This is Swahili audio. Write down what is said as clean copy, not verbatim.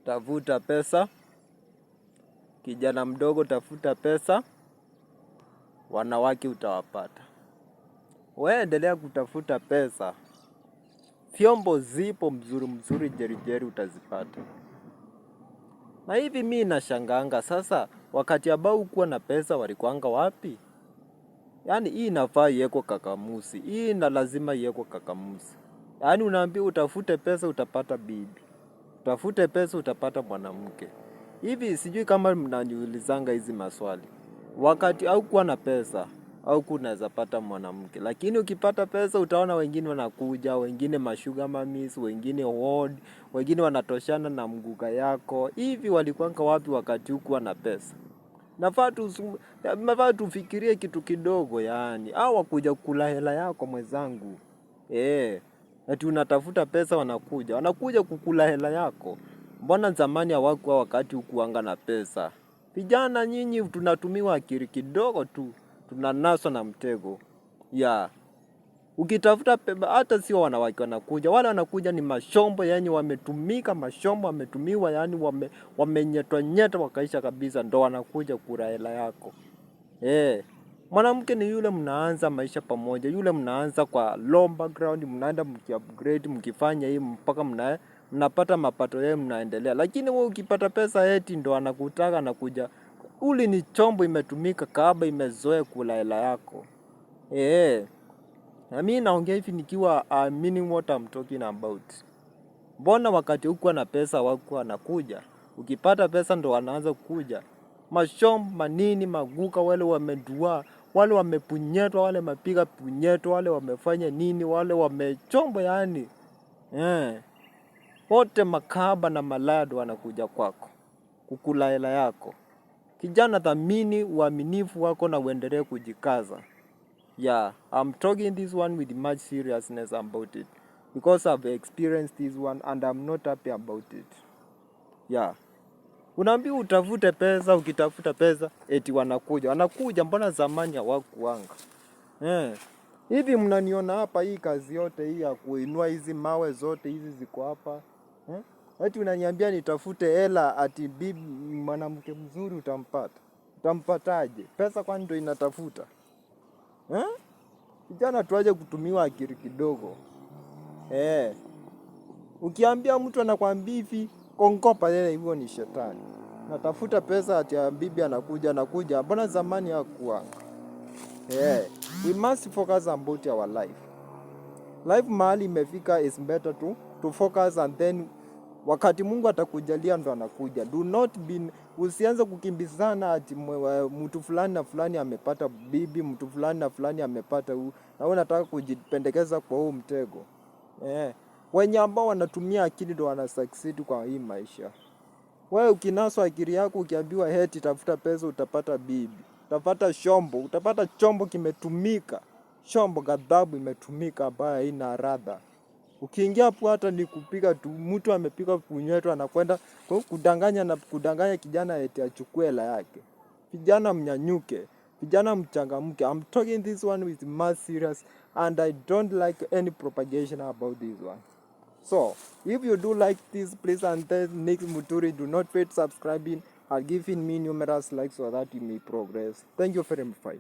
tafuta pesa. Kijana mdogo, tafuta pesa. Wanawake utawapata. Wewe endelea kutafuta pesa. Vyombo zipo mzuri jeri utazipata. Na hivi mimi nashangaanga sasa, wakati ambao kuwa na pesa walikuanga wapi? Yaani hii inafaa iwekwe kakamusi. Hii na lazima iwekwe kakamusi. Yaani unaambiwa utafute pesa utapata bibi. Utafute pesa utapata mwanamke. Hivi sijui kama mnaniulizanga hizi maswali. Wakati au kuwa na pesa au kunaweza pata mwanamke, lakini ukipata pesa utaona wengine wanakuja, wengine mashuga mamis, wengine ward, wengine wanatoshana na mguga yako. Hivi walikuanga wapi wakati hukuwa na pesa? Nafaa tufikirie kitu kidogo yani. Au wakuja kula hela yako mwenzangu. Ati unatafuta pesa wanakuja kukula hela yako. Mbona zamani hawakuwa wakati hukuanga na pesa? Vijana nyinyi tunatumiwa akili kidogo tu, tunanaswa na mtego. Ukitafuta pesa hata sio wanawake wanakuja. Wale wanakuja ni mashombo yani wametumika, mashombo wametumiwa yani wamenyetwa wakaisha kabisa, ndo wanakuja kula hela yako. Mwanamke ni yule mnaanza maisha pamoja, yule mnaanza kwa low background, mnaenda mkiupgrade, mkifanya hii mpaka mnapata mapato yenu mnaendelea. Lakini wewe ukipata pesa eti ndo anakutaka anakuja. Uli ni chombo imetumika kahaba imezoea kula hela yako. Na mimi naongea hivi nikiwa meaning what I'm talking about. Mbona wakati hukuwa na pesa wakuwa wanakuja? Ukipata pesa ndo wanaanza kukuja. Mashombo, manini, maguka, wale wamedua, wale wamepunyetwa, wale mapiga punyetwa, wale wamefanya nini, wale wamechombo yani. Wote makahaba na malado wanakuja kwako kukula hela yako. Kijana, thamini uaminifu wako na uendelee kujikaza. I'm talking this one with much seriousness about it because I've experienced this one and I'm not happy about it. Unaambiwa utafute pesa, ukitafuta pesa eti wanakuja. Mbona zamani hawakuanga? Hivi mnaniona hapa, hii kazi yote hii ya kuinua hizi mawe zote hizi ziko hapa. Eti unaniambia nitafute hela ati bibi mwanamke mzuri utampata. Utampataje? Pesa kwani ndio inatafuta? Kijana, tuaje kutumiwa akili kidogo. Ukiambia mtu anakuambia hivi, kongopa lele hivyo ni shetani. Natafuta pesa ati bibi anakuja. Mbona zamani hakuwa? We must focus about our life. Life mahali imefika is better to focus and then wakati Mungu atakujalia ndo anakuja. Do not be, usianze kukimbizana ati mtu fulani na fulani amepata bibi, mtu fulani na fulani amepata huu, na wewe unataka kujipendekeza kwa huu mtego. Wenye ambao wanatumia akili ndo wana succeed kwa hii maisha. Wewe ukinaswa akili yako ukiambiwa heti tafuta pesa utapata bibi, utapata shombo, utapata chombo kimetumika, shombo ghadhabu imetumika ambayo haina radha. Ukiingia hapo hata ni kupiga tu, mtu amepiga punyetwa anakwenda kudanganya kijana eti achukue hela yake. Vijana mnyanyuke, vijana mchangamke. I'm talking this one with much serious and I don't like any propagation about this one. So, if you do like this, please and then Nick Muturi, do not forget subscribing and giving me numerous likes so that you may progress. Thank you very much.